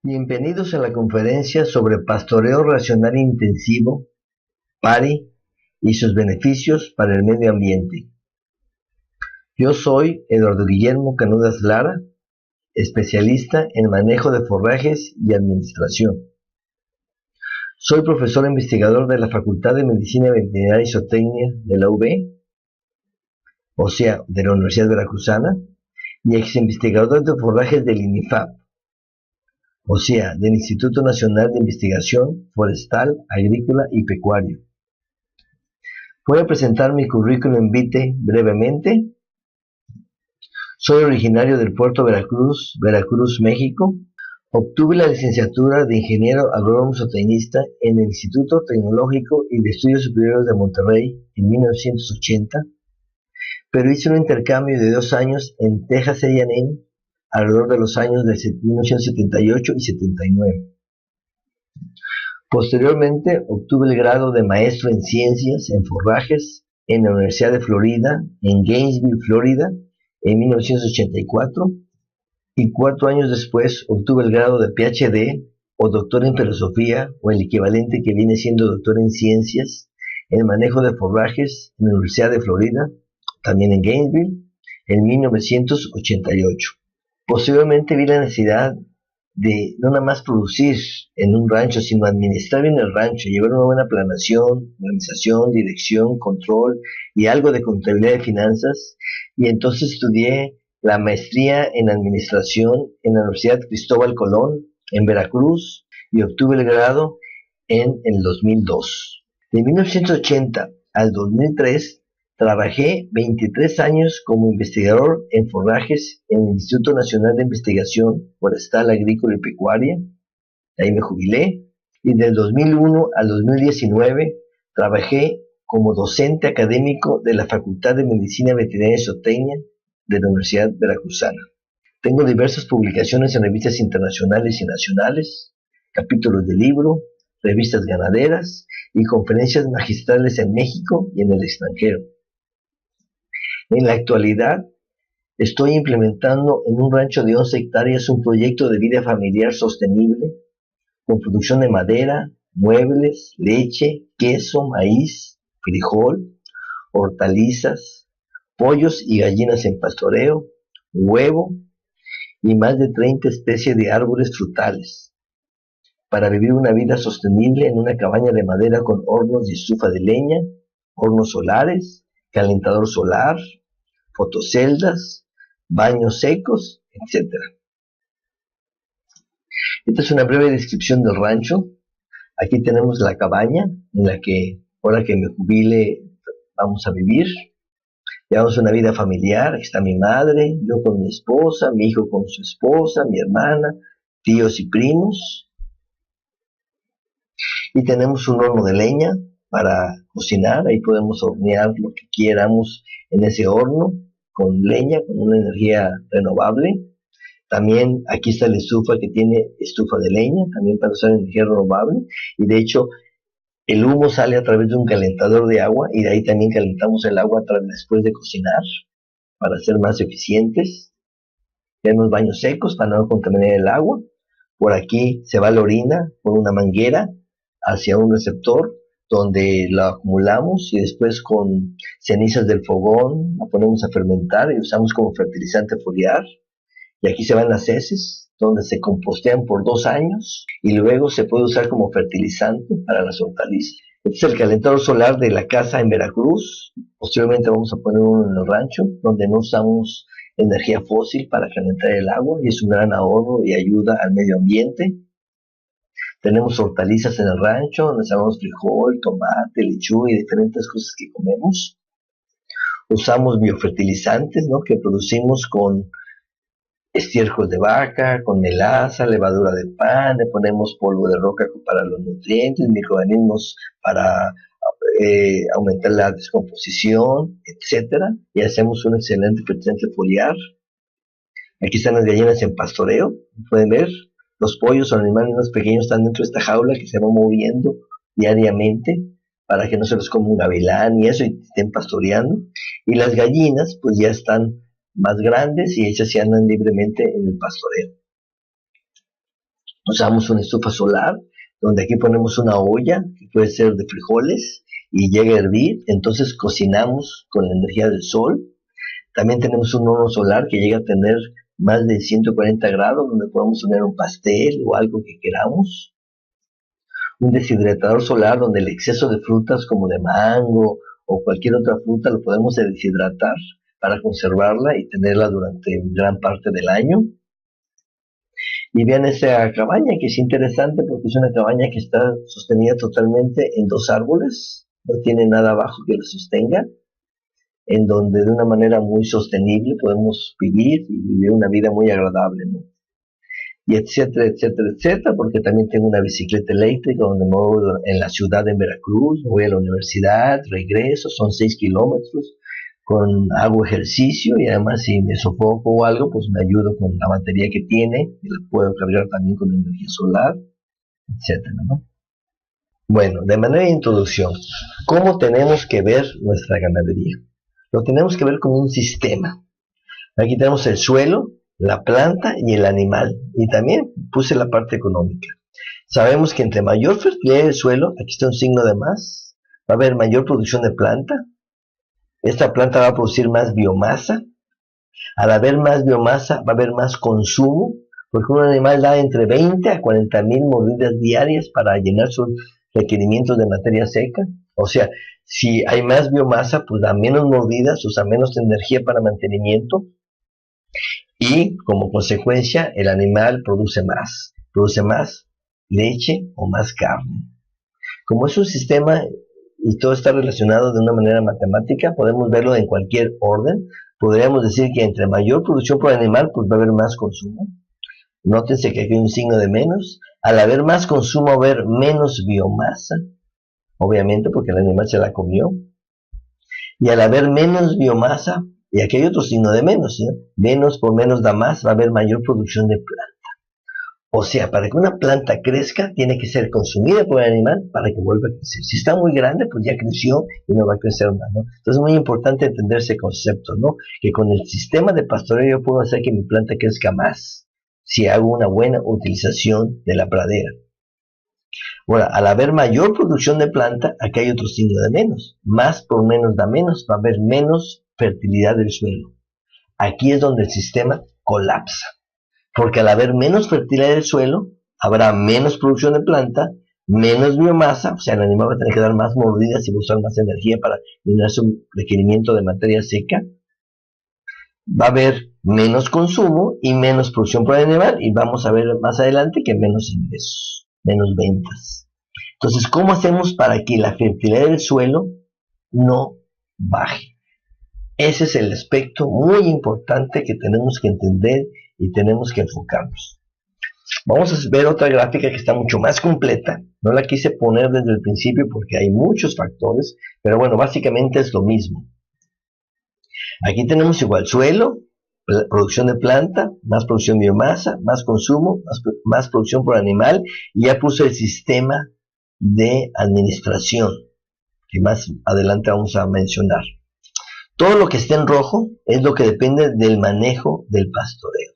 Bienvenidos a la conferencia sobre pastoreo racional intensivo, PARI, y sus beneficios para el medio ambiente. Yo soy Eduardo Guillermo Canudas Lara, especialista en manejo de forrajes y administración. Soy profesor investigador de la Facultad de Medicina Veterinaria y Zootecnia de la UB, o sea, de la Universidad Veracruzana, y ex investigador de forrajes del INIFAP, o sea, del Instituto Nacional de Investigación Forestal, Agrícola y Pecuario. Voy a presentar mi currículum vitae brevemente. Soy originario del puerto Veracruz, México. Obtuve la licenciatura de Ingeniero Agrónomo Zootecnista en el Instituto Tecnológico y de Estudios Superiores de Monterrey en 1980, pero hice un intercambio de 2 años en Texas A&M alrededor de los años de 1978 y 79. Posteriormente obtuve el grado de maestro en ciencias en forrajes en la Universidad de Florida, en Gainesville, Florida, en 1984, y 4 años después obtuve el grado de PhD o doctor en filosofía, o el equivalente que viene siendo doctor en ciencias en manejo de forrajes en la Universidad de Florida, también en Gainesville, en 1988. Posteriormente vi la necesidad de no nada más producir en un rancho, sino administrar bien el rancho, llevar una buena planeación, organización, dirección, control y algo de contabilidad de finanzas. Y entonces estudié la maestría en administración en la Universidad Cristóbal Colón, en Veracruz, y obtuve el grado en el 2002. De 1980 al 2003, trabajé 23 años como investigador en forrajes en el Instituto Nacional de Investigación Forestal, Agrícola y Pecuaria. Ahí me jubilé. Y del 2001 al 2019 trabajé como docente académico de la Facultad de Medicina Veterinaria y Zootecnia de la Universidad Veracruzana. Tengo diversas publicaciones en revistas internacionales y nacionales, capítulos de libro, revistas ganaderas y conferencias magistrales en México y en el extranjero. En la actualidad, estoy implementando en un rancho de 11 hectáreas un proyecto de vida familiar sostenible con producción de madera, muebles, leche, queso, maíz, frijol, hortalizas, pollos y gallinas en pastoreo, huevo y más de 30 especies de árboles frutales, para vivir una vida sostenible en una cabaña de madera con hornos y estufa de leña, hornos solares, calentador solar, fotoceldas, baños secos, etc. Esta es una breve descripción del rancho. Aquí tenemos la cabaña en la que, ahora que me jubile, vamos a vivir. Llevamos una vida familiar. Aquí está mi madre, yo con mi esposa, mi hijo con su esposa, mi hermana, tíos y primos. Y tenemos un horno de leña para cocinar. Ahí podemos hornear lo que quieramos en ese horno con leña, con una energía renovable. También aquí está la estufa, que tiene estufa de leña, también para usar energía renovable. Y de hecho, el humo sale a través de un calentador de agua, y de ahí también calentamos el agua después de cocinar, para ser más eficientes. Tenemos baños secos para no contaminar el agua. Por aquí se va la orina por una manguera hacia un receptor, donde la acumulamos y después con cenizas del fogón la ponemos a fermentar y usamos como fertilizante foliar. Y aquí se van las heces, donde se compostean por 2 años y luego se puede usar como fertilizante para las hortalizas. Este es el calentador solar de la casa en Veracruz. Posteriormente vamos a poner uno en el rancho, donde no usamos energía fósil para calentar el agua, y es un gran ahorro y ayuda al medio ambiente. Tenemos hortalizas en el rancho, donde usamos frijol, tomate, lechuga y diferentes cosas que comemos. Usamos biofertilizantes, ¿no?, que producimos con estiércol de vaca, con melaza, levadura de pan, le ponemos polvo de roca para los nutrientes, microorganismos para aumentar la descomposición, etcétera, y hacemos un excelente fertilizante foliar. Aquí están las gallinas en pastoreo, pueden ver. Los pollos o animales más pequeños están dentro de esta jaula que se va moviendo diariamente para que no se los coma un gavilán y eso, y estén pastoreando. Y las gallinas pues ya están más grandes y ellas se andan libremente en el pastoreo. Usamos una estufa solar, donde aquí ponemos una olla, que puede ser de frijoles, y llega a hervir, entonces cocinamos con la energía del sol. También tenemos un horno solar que llega a tener más de 140 grados, donde podemos poner un pastel o algo que queramos. Un deshidratador solar, donde el exceso de frutas como de mango o cualquier otra fruta lo podemos deshidratar para conservarla y tenerla durante gran parte del año. Y vean esa cabaña, que es interesante porque es una cabaña que está sostenida totalmente en 2 árboles, no tiene nada abajo que la sostenga, en donde de una manera muy sostenible podemos vivir y vivir una vida muy agradable, ¿no? Y etcétera, etcétera, etcétera, porque también tengo una bicicleta eléctrica donde me voy en la ciudad de Veracruz, voy a la universidad, regreso, son 6 kilómetros, hago ejercicio y además si me sofoco o algo, pues me ayudo con la batería que tiene, y la puedo cargar también con energía solar, etcétera, ¿no? Bueno, de manera de introducción, ¿cómo tenemos que ver nuestra ganadería? Lo tenemos que ver como un sistema. Aquí tenemos el suelo, la planta y el animal. Y también puse la parte económica. Sabemos que entre mayor fertilidad del suelo, aquí está un signo de más, va a haber mayor producción de planta. Esta planta va a producir más biomasa. Al haber más biomasa, va a haber más consumo, porque un animal da entre 20 a 40 mil mordidas diarias para llenar sus requerimientos de materia seca. O sea, si hay más biomasa, pues da menos mordidas, usa menos energía para mantenimiento y como consecuencia el animal produce más leche o más carne. Como es un sistema y todo está relacionado de una manera matemática, podemos verlo en cualquier orden. Podríamos decir que entre mayor producción por animal, pues va a haber más consumo. Nótense que aquí hay un signo de menos. Al haber más consumo, va a haber menos biomasa, obviamente porque el animal se la comió. Y al haber menos biomasa, y aquí hay otro signo de menos, ¿sí? Menos por menos da más, va a haber mayor producción de planta. O sea, para que una planta crezca, tiene que ser consumida por el animal para que vuelva a crecer. Si está muy grande, pues ya creció y no va a crecer más, ¿no? Entonces es muy importante entender ese concepto, ¿no? Que con el sistema de pastoreo yo puedo hacer que mi planta crezca más si hago una buena utilización de la pradera. Ahora, al haber mayor producción de planta, aquí hay otro signo de menos. Más por menos da menos, va a haber menos fertilidad del suelo. Aquí es donde el sistema colapsa. Porque al haber menos fertilidad del suelo, habrá menos producción de planta, menos biomasa, o sea, el animal va a tener que dar más mordidas y va a usar más energía para llenar su requerimiento de materia seca. Va a haber menos consumo y menos producción por el animal, y vamos a ver más adelante que menos ingresos, menos ventas. Entonces, ¿cómo hacemos para que la fertilidad del suelo no baje? Ese es el aspecto muy importante que tenemos que entender y tenemos que enfocarnos. Vamos a ver otra gráfica que está mucho más completa. No la quise poner desde el principio porque hay muchos factores, pero bueno, básicamente es lo mismo. Aquí tenemos igual suelo, producción de planta, más producción de biomasa, más consumo, más producción por animal, y ya puse el sistema de administración, que más adelante vamos a mencionar. Todo lo que esté en rojo es lo que depende del manejo del pastoreo.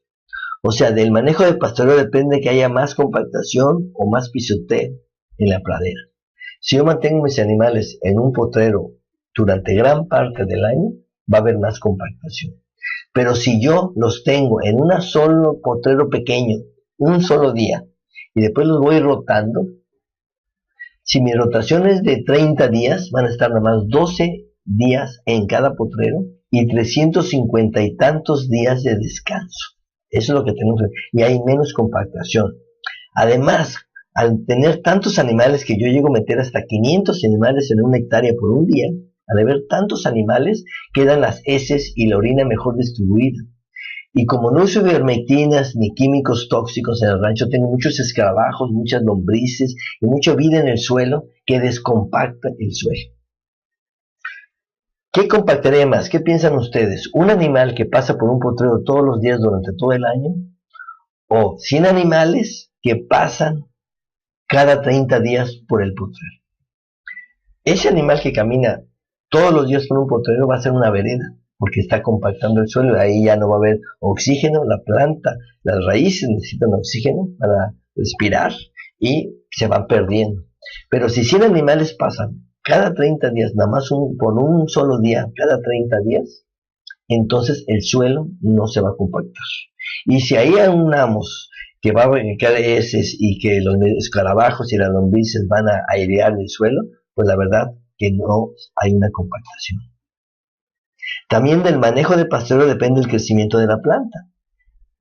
O sea, del manejo del pastoreo depende que haya más compactación o más pisoteo en la pradera. Si yo mantengo mis animales en un potrero durante gran parte del año, va a haber más compactación. Pero si yo los tengo en un solo potrero pequeño, un solo día, y después los voy rotando, si mi rotación es de 30 días, van a estar nada más 12 días en cada potrero y 350 y tantos días de descanso. Eso es lo que tenemos, y hay menos compactación. Además, al tener tantos animales, que yo llego a meter hasta 500 animales en una hectárea por un día, al haber tantos animales, quedan las heces y la orina mejor distribuida. Y como no uso ivermectinas ni químicos tóxicos en el rancho, tengo muchos escarabajos, muchas lombrices y mucha vida en el suelo que descompacta el suelo. ¿Qué compactaría más? ¿Qué piensan ustedes? ¿Un animal que pasa por un potrero todos los días durante todo el año? ¿O 100 animales que pasan cada 30 días por el potrero? Ese animal que camina todos los días por un potrero va a ser una vereda, porque está compactando el suelo, ahí ya no va a haber oxígeno, la planta, las raíces necesitan oxígeno para respirar y se van perdiendo. Pero si 100 animales pasan cada 30 días, nada más por un solo día, cada 30 días, entonces el suelo no se va a compactar. Y si ahí aunamos que va a haber heces y que los escarabajos y las lombrices van a airear el suelo, pues la verdad que no hay una compactación. También del manejo de pastoreo depende el crecimiento de la planta,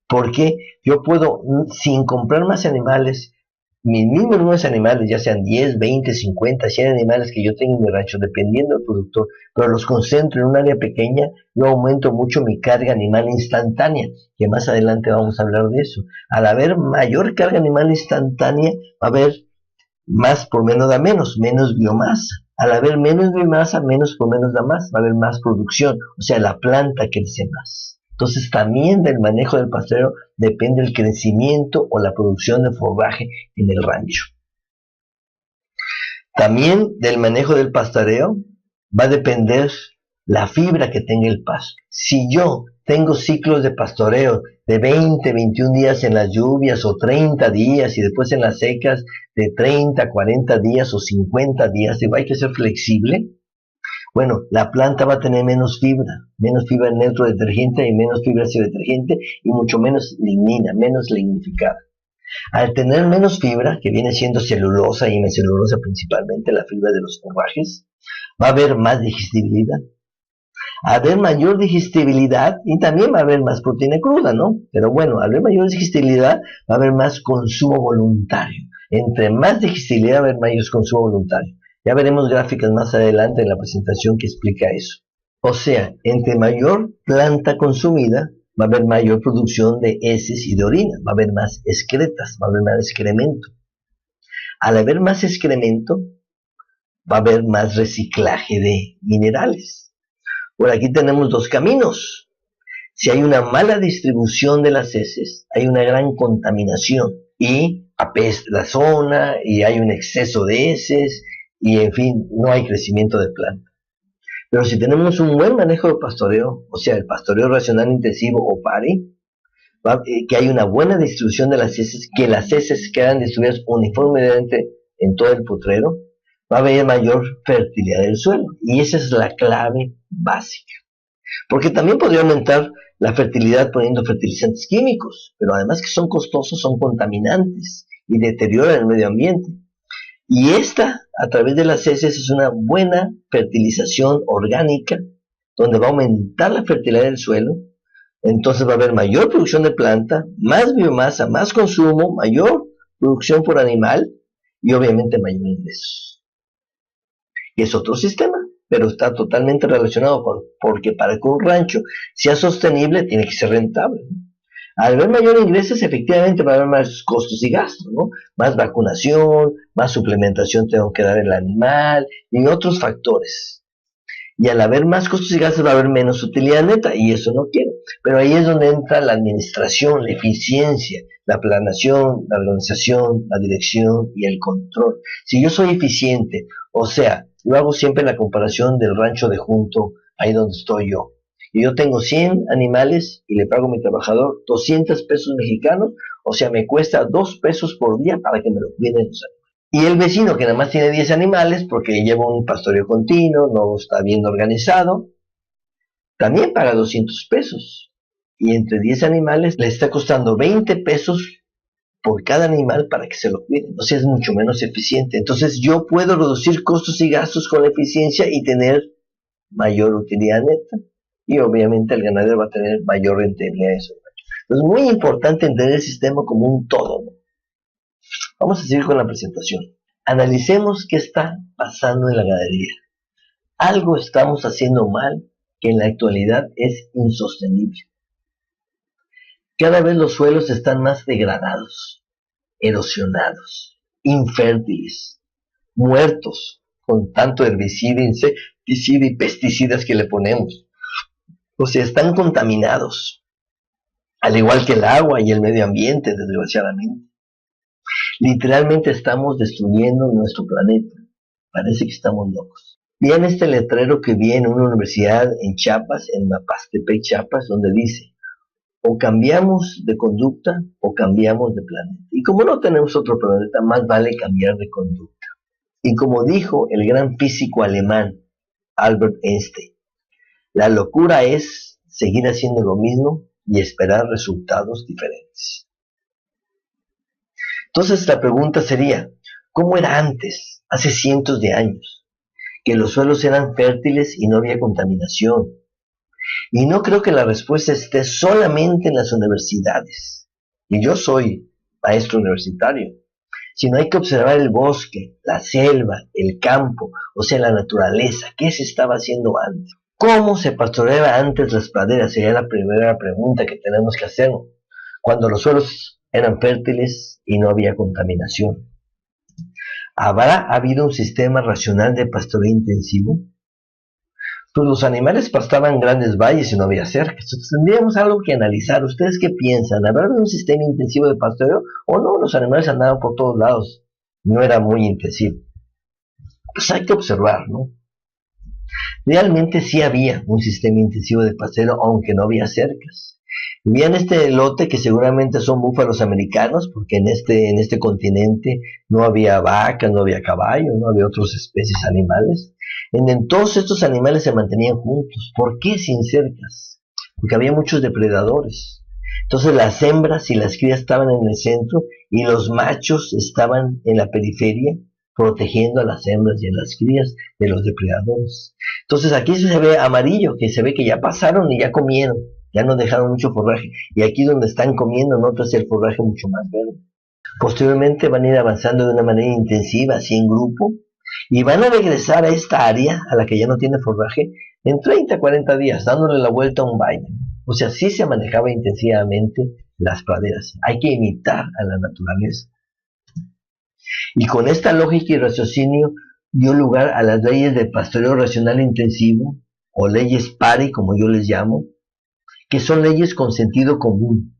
porque yo puedo, sin comprar más animales, mis mismos nuevos animales, ya sean 10, 20, 50, 100 animales que yo tengo en mi rancho, dependiendo del productor, pero los concentro en un área pequeña, yo aumento mucho mi carga animal instantánea, que más adelante vamos a hablar de eso. Al haber mayor carga animal instantánea, va a haber más por menos da menos biomasa. Al haber menos biomasa, menos por menos da más, va a haber más producción, o sea, la planta crece más. Entonces también del manejo del pastoreo depende el crecimiento o la producción de forraje en el rancho. También del manejo del pastoreo va a depender la fibra que tenga el pasto. Si yo tengo ciclos de pastoreo de 20, 21 días en las lluvias o 30 días y después en las secas de 30, 40 días o 50 días, digo, hay que ser flexible. Bueno, la planta va a tener menos fibra neutro detergente y menos fibra ácido detergente y mucho menos lignina, menos lignificada. Al tener menos fibra, que viene siendo celulosa y hemicelulosa principalmente, la fibra de los forrajes, va a haber más digestibilidad. A haber mayor digestibilidad y también va a haber más proteína cruda, ¿no? Pero bueno, al haber mayor digestibilidad va a haber más consumo voluntario. Entre más digestibilidad va a haber mayor consumo voluntario. Ya veremos gráficas más adelante en la presentación que explica eso. O sea, entre mayor planta consumida va a haber mayor producción de heces y de orina, va a haber más excretas, va a haber más excremento. Al haber más excremento, va a haber más reciclaje de minerales. Por aquí tenemos dos caminos. Si hay una mala distribución de las heces, hay una gran contaminación y apesta la zona y hay un exceso de heces y en fin, no hay crecimiento de planta. Pero si tenemos un buen manejo de pastoreo, o sea, el pastoreo racional intensivo o PARI, que hay una buena distribución de las heces, que las heces quedan distribuidas uniformemente en todo el potrero, va a haber mayor fertilidad del suelo. Y esa es la clave básica. Porque también podría aumentar la fertilidad poniendo fertilizantes químicos, pero además que son costosos, son contaminantes y deterioran el medio ambiente. Y esta, a través de las heces, es una buena fertilización orgánica, donde va a aumentar la fertilidad del suelo. Entonces va a haber mayor producción de planta, más biomasa, más consumo, mayor producción por animal y obviamente mayor ingresos. Y es otro sistema, pero está totalmente relacionado porque para que un rancho sea sostenible tiene que ser rentable, ¿no? Al haber mayor ingresos, efectivamente va a haber más costos y gastos, ¿no? Más vacunación, más suplementación tengo que dar al animal y otros factores. Y al haber más costos y gastos va a haber menos utilidad neta y eso no quiero. Pero ahí es donde entra la administración, la eficiencia, la planeación, la organización, la dirección y el control. Si yo soy eficiente, o sea, yo hago siempre la comparación del rancho de junto, ahí donde estoy yo. Y yo tengo 100 animales y le pago a mi trabajador 200 pesos mexicanos, o sea, me cuesta 2 pesos por día para que me lo cuiden los animales. Y el vecino que nada más tiene 10 animales porque lleva un pastoreo continuo, no está bien organizado, también paga 200 pesos. Y entre 10 animales le está costando 20 pesos por cada animal para que se lo cuiden. O sea, es mucho menos eficiente. Entonces yo puedo reducir costos y gastos con la eficiencia y tener mayor utilidad neta. Y obviamente el ganadero va a tener mayor rentabilidad de eso. Entonces es muy importante entender el sistema como un todo, ¿no? Vamos a seguir con la presentación. Analicemos qué está pasando en la ganadería. Algo estamos haciendo mal que en la actualidad es insostenible. Cada vez los suelos están más degradados, erosionados, infértiles, muertos con tanto herbicida, insecticida y pesticidas que le ponemos. O sea, están contaminados, al igual que el agua y el medio ambiente, desgraciadamente. Literalmente estamos destruyendo nuestro planeta. Parece que estamos locos. Vean este letrero que vi en una universidad en Chiapas, en Mapastepec, Chiapas, donde dice: O cambiamos de conducta o cambiamos de planeta. Y como no tenemos otro planeta, más vale cambiar de conducta. Y como dijo el gran físico alemán Albert Einstein, la locura es seguir haciendo lo mismo y esperar resultados diferentes. Entonces la pregunta sería, ¿cómo era antes, hace cientos de años? Que los suelos eran fértiles y no había contaminación. Y no creo que la respuesta esté solamente en las universidades. Y yo soy maestro universitario. Sino hay que observar el bosque, la selva, el campo, o sea, la naturaleza. ¿Qué se estaba haciendo antes? ¿Cómo se pastoreaba antes las praderas? Sería la primera pregunta que tenemos que hacer. Cuando los suelos eran fértiles y no había contaminación. ¿Habrá habido un sistema racional de pastoreo intensivo? Pues los animales pastaban en grandes valles y no había cercas. Entonces tendríamos algo que analizar. ¿Ustedes qué piensan? ¿Habrá un sistema intensivo de pastoreo o no? Los animales andaban por todos lados. No era muy intensivo. Pues hay que observar, ¿no? Realmente sí había un sistema intensivo de pastoreo, aunque no había cercas. Vivía en este lote que seguramente son búfalos americanos, porque en este continente no había vacas, no había caballos, no había otras especies animales. En todos estos animales se mantenían juntos. ¿Por qué sin cercas? Porque había muchos depredadores. Entonces las hembras y las crías estaban en el centro y los machos estaban en la periferia protegiendo a las hembras y a las crías de los depredadores. Entonces aquí se ve amarillo, que se ve que ya pasaron y ya comieron, ya no dejaron mucho forraje. Y aquí donde están comiendo notas el forraje mucho más verde. Posteriormente van a ir avanzando de una manera intensiva, así en grupo, y van a regresar a esta área a la que ya no tiene forraje en 30, 40 días, dándole la vuelta a un valle. O sea, sí se manejaba intensivamente las praderas. Hay que imitar a la naturaleza. Y con esta lógica y raciocinio dio lugar a las leyes del pastoreo racional intensivo, o leyes PARI, como yo les llamo, que son leyes con sentido común,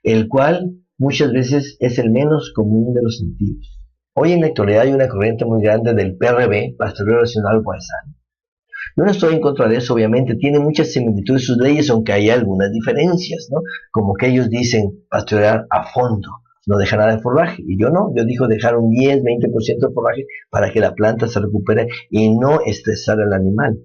el cual muchas veces es el menos común de los sentidos. Hoy en la actualidad hay una corriente muy grande del PRB, Pastoreo Racional Voisin. Yo no estoy en contra de eso, obviamente, tiene muchas similitudes sus leyes, aunque hay algunas diferencias, ¿no? Como que ellos dicen pastorear a fondo, no dejar nada de forraje, y yo no, yo digo dejar un 10, 20% de forraje para que la planta se recupere y no estresar al animal.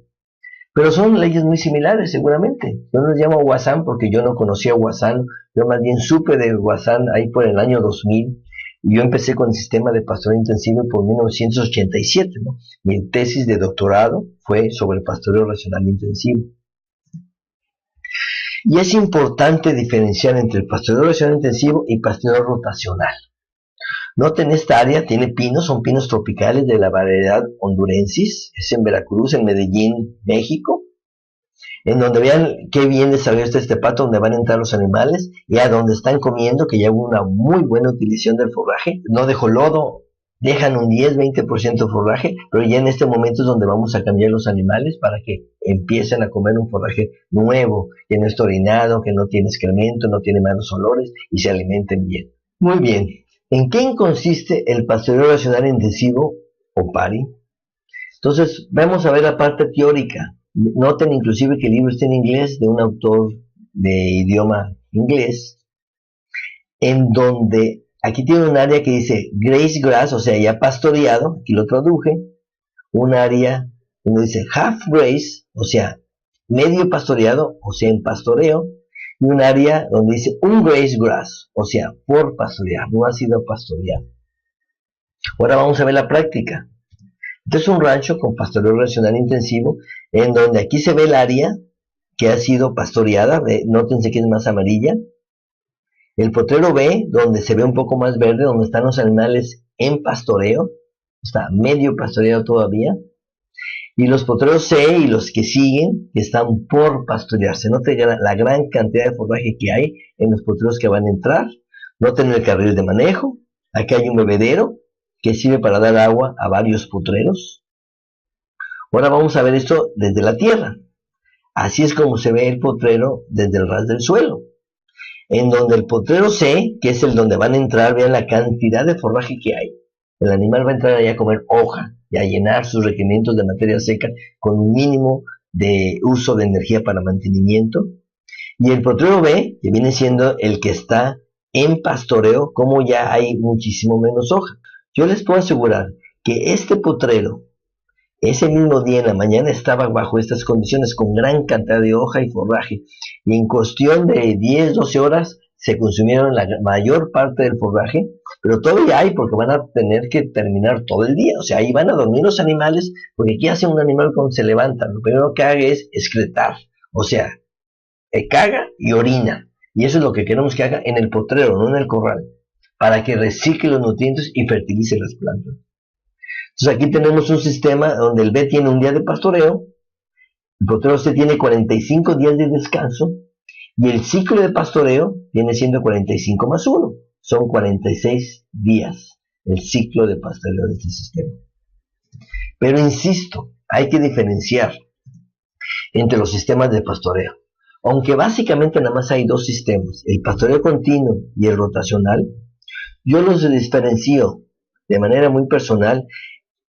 Pero son leyes muy similares, seguramente. Yo no les llamo Voisin porque yo no conocía Voisin, yo más bien supe de Voisin ahí por el año 2000, y yo empecé con el sistema de pastoreo intensivo por 1987, ¿no? Mi tesis de doctorado fue sobre el pastoreo racional intensivo. Y es importante diferenciar entre el pastoreo racional intensivo y pastoreo rotacional. Noten, esta área tiene pinos, son pinos tropicales de la variedad hondurensis, es en Veracruz, en Medellín, México, en donde vean qué bien desarrollado está este pato, donde van a entrar los animales, y a donde están comiendo, que ya hubo una muy buena utilización del forraje, no dejó lodo, dejan un 10-20% de forraje, pero ya en este momento es donde vamos a cambiar los animales para que empiecen a comer un forraje nuevo, que no está orinado, que no tiene excremento, no tiene malos olores, y se alimenten bien. Muy bien. ¿En qué consiste el pastoreo racional intensivo o PARI? Entonces, vamos a ver la parte teórica. Noten inclusive que el libro está en inglés, de un autor de idioma inglés, en donde aquí tiene un área que dice graze grass, o sea, ya pastoreado, aquí lo traduje, un área donde dice half graze, o sea, medio pastoreado, o sea, en pastoreo, y un área donde dice un graze grass, o sea, por pastorear, no ha sido pastoreado. Ahora vamos a ver la práctica. Este es un rancho con pastoreo racional intensivo, en donde aquí se ve el área que ha sido pastoreada, nótense que es más amarilla. El potrero B, donde se ve un poco más verde, donde están los animales en pastoreo, está medio pastoreado todavía. Y los potreros C y los que siguen, que están por pastorearse. Noten la gran cantidad de forraje que hay en los potreros que van a entrar. Noten el carril de manejo. Aquí hay un bebedero que sirve para dar agua a varios potreros. Ahora vamos a ver esto desde la tierra. Así es como se ve el potrero desde el ras del suelo. En donde el potrero C, que es el donde van a entrar, vean la cantidad de forraje que hay. El animal va a entrar allá a comer hoja y a llenar sus requerimientos de materia seca con un mínimo de uso de energía para mantenimiento. Y el potrero B, que viene siendo el que está en pastoreo, como ya hay muchísimo menos hoja. Yo les puedo asegurar que este potrero, ese mismo día en la mañana, estaba bajo estas condiciones con gran cantidad de hoja y forraje, y en cuestión de 10, 12 horas se consumieron la mayor parte del forraje, pero todavía hay porque van a tener que terminar todo el día. O sea, ahí van a dormir los animales, porque ¿qué hace un animal cuando se levanta? Lo primero que haga es excretar, o sea, caga y orina. Y eso es lo que queremos que haga en el potrero, no en el corral, para que recicle los nutrientes y fertilice las plantas. Entonces aquí tenemos un sistema donde el B tiene un día de pastoreo, el potrero C tiene 45 días de descanso, y el ciclo de pastoreo viene siendo 45 más 1. Son 46 días el ciclo de pastoreo de este sistema. Pero insisto, hay que diferenciar entre los sistemas de pastoreo. Aunque básicamente nada más hay dos sistemas, el pastoreo continuo y el rotacional, yo los diferencio de manera muy personal,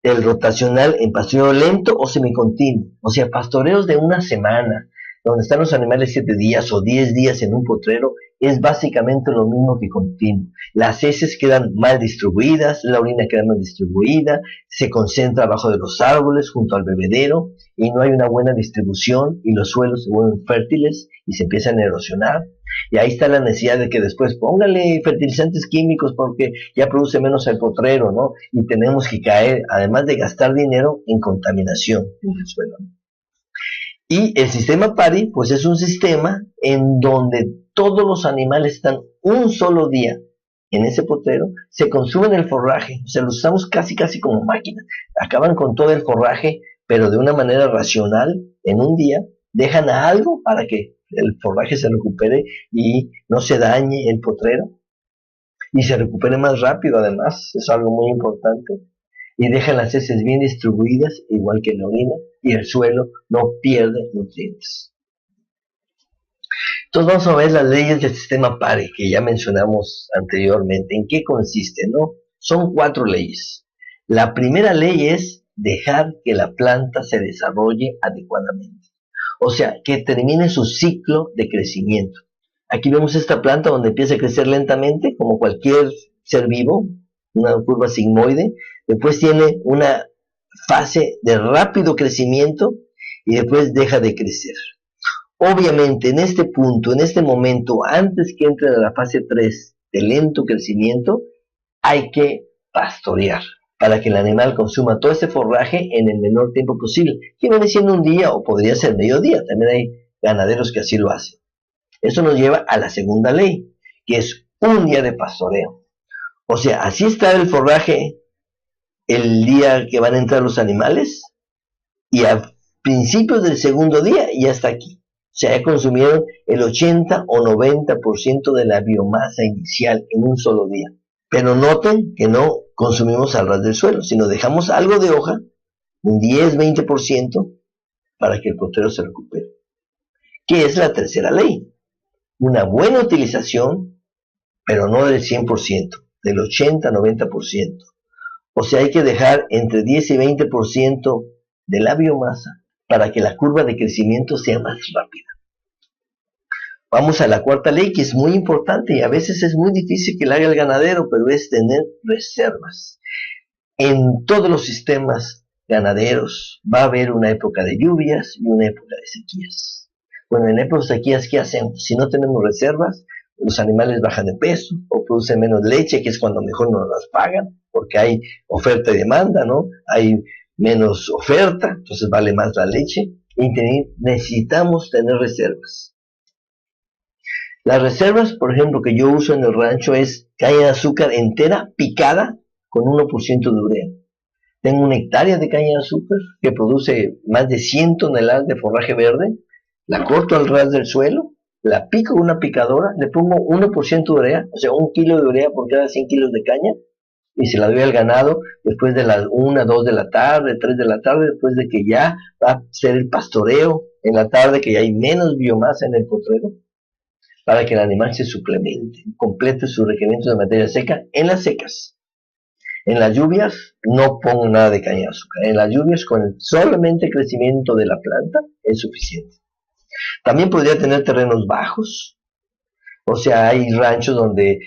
el rotacional en pastoreo lento o semicontinuo. O sea, pastoreos de una semana, donde están los animales 7 días o 10 días en un potrero, es básicamente lo mismo que continuo. Las heces quedan mal distribuidas, la orina queda mal distribuida, se concentra abajo de los árboles junto al bebedero y no hay una buena distribución y los suelos se vuelven fértiles y se empiezan a erosionar. Y ahí está la necesidad de que después póngale fertilizantes químicos porque ya produce menos el potrero, ¿no? Y tenemos que caer, además de gastar dinero, en contaminación en el suelo. Y el sistema PARI, pues es un sistema en donde todos los animales están un solo día en ese potrero, se consumen el forraje, o sea, lo usamos casi como máquina, acaban con todo el forraje, pero de una manera racional, en un día, dejan algo para que el forraje se recupere y no se dañe el potrero, y se recupere más rápido además, es algo muy importante, y dejan las heces bien distribuidas, igual que la orina, y el suelo no pierde nutrientes. Entonces vamos a ver las leyes del sistema PARI, que ya mencionamos anteriormente. ¿En qué consiste, no? Son 4 leyes. La primera ley es dejar que la planta se desarrolle adecuadamente. O sea, que termine su ciclo de crecimiento. Aquí vemos esta planta donde empieza a crecer lentamente, como cualquier ser vivo, una curva sigmoide. Después tiene una fase de rápido crecimiento y después deja de crecer. Obviamente, en este punto, en este momento, antes que entre a la fase 3 de lento crecimiento, hay que pastorear para que el animal consuma todo ese forraje en el menor tiempo posible, que viene siendo un día o podría ser mediodía. También hay ganaderos que así lo hacen. Eso nos lleva a la segunda ley, que es un día de pastoreo. O sea, así está el forraje el día que van a entrar los animales y a principios del segundo día ya está aquí. O sea, ya consumieron el 80 o 90% de la biomasa inicial en un solo día. Pero noten que no consumimos al ras del suelo, sino dejamos algo de hoja, un 10-20%, para que el potrero se recupere. ¿Qué es la tercera ley? Una buena utilización, pero no del 100%, del 80-90%. O sea, hay que dejar entre 10 y 20% de la biomasa para que la curva de crecimiento sea más rápida. Vamos a la cuarta ley, que es muy importante y a veces es muy difícil que la haga el ganadero, pero es tener reservas. En todos los sistemas ganaderos va a haber una época de lluvias y una época de sequías. Bueno, en épocas de sequías, ¿qué hacemos? Si no tenemos reservas, los animales bajan de peso o producen menos leche, que es cuando mejor nos las pagan, porque hay oferta y demanda, ¿no? Hay menos oferta, entonces vale más la leche. Y necesitamos tener reservas. Las reservas, por ejemplo, que yo uso en el rancho es caña de azúcar entera picada con 1% de urea. Tengo una hectárea de caña de azúcar que produce más de 100 toneladas de forraje verde. La corto al ras del suelo, la pico con una picadora, le pongo 1% de urea, o sea, 1 kilo de urea por cada 100 kilos de caña, y se la doy al ganado después de las 1, 2 de la tarde, 3 de la tarde, después de que ya va a ser el pastoreo en la tarde, que ya hay menos biomasa en el potrero, para que el animal se suplemente, complete sus requerimientos de materia seca en las secas. En las lluvias no pongo nada de caña de azúcar. En las lluvias, con solamente crecimiento de la planta, es suficiente. También podría tener terrenos bajos, o sea, hay ranchos donde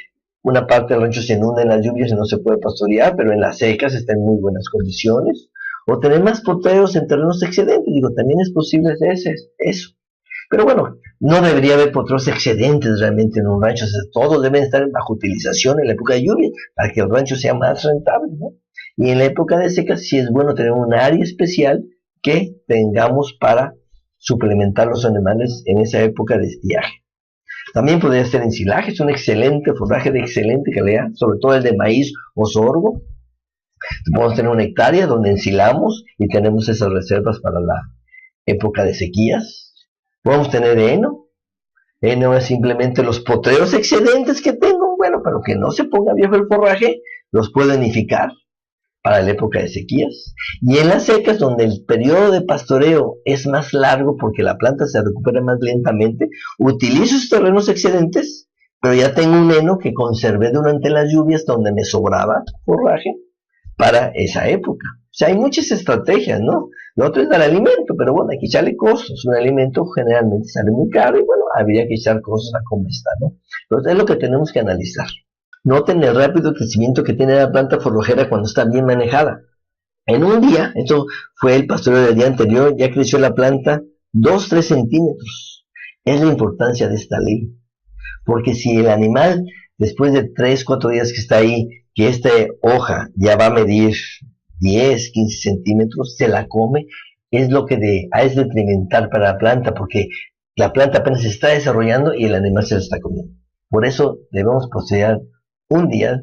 una parte del rancho se inunda en las lluvias y no se puede pastorear, pero en las secas está en muy buenas condiciones. O tener más potreros en terrenos excedentes, digo, también es posible eso. Pero bueno, no debería haber potreros excedentes realmente en un rancho, o sea, todos deben estar bajo utilización en la época de lluvia para que el rancho sea más rentable, ¿no? Y en la época de secas sí es bueno tener un área especial que tengamos para suplementar los animales en esa época de estiaje. También podría ser ensilaje, es un excelente forraje de excelente calidad, sobre todo el de maíz o sorgo. Podemos tener una hectárea donde ensilamos y tenemos esas reservas para la época de sequías. Podemos tener heno. Heno es simplemente los potreros excedentes que tengo, bueno, pero que no se ponga viejo el forraje, los puedo enificar para la época de sequías. Y en las secas, donde el periodo de pastoreo es más largo porque la planta se recupera más lentamente, utilizo esos terrenos excedentes, pero ya tengo un heno que conservé durante las lluvias donde me sobraba forraje para esa época. O sea, hay muchas estrategias, ¿no? Lo otro es dar alimento, pero bueno, hay que echarle costos. Un alimento generalmente sale muy caro y bueno, habría que echar costos a cómo está, ¿no? Entonces es lo que tenemos que analizar. Noten el rápido crecimiento que tiene la planta forrajera cuando está bien manejada. En un día, esto fue el pastoreo del día anterior, ya creció la planta 2-3 centímetros. Es la importancia de esta ley. Porque si el animal, después de 3-4 días que está ahí, que esta hoja ya va a medir 10-15 centímetros, se la come, es lo que es detrimental para la planta, porque la planta apenas se está desarrollando y el animal se la está comiendo. Por eso debemos poseer un día,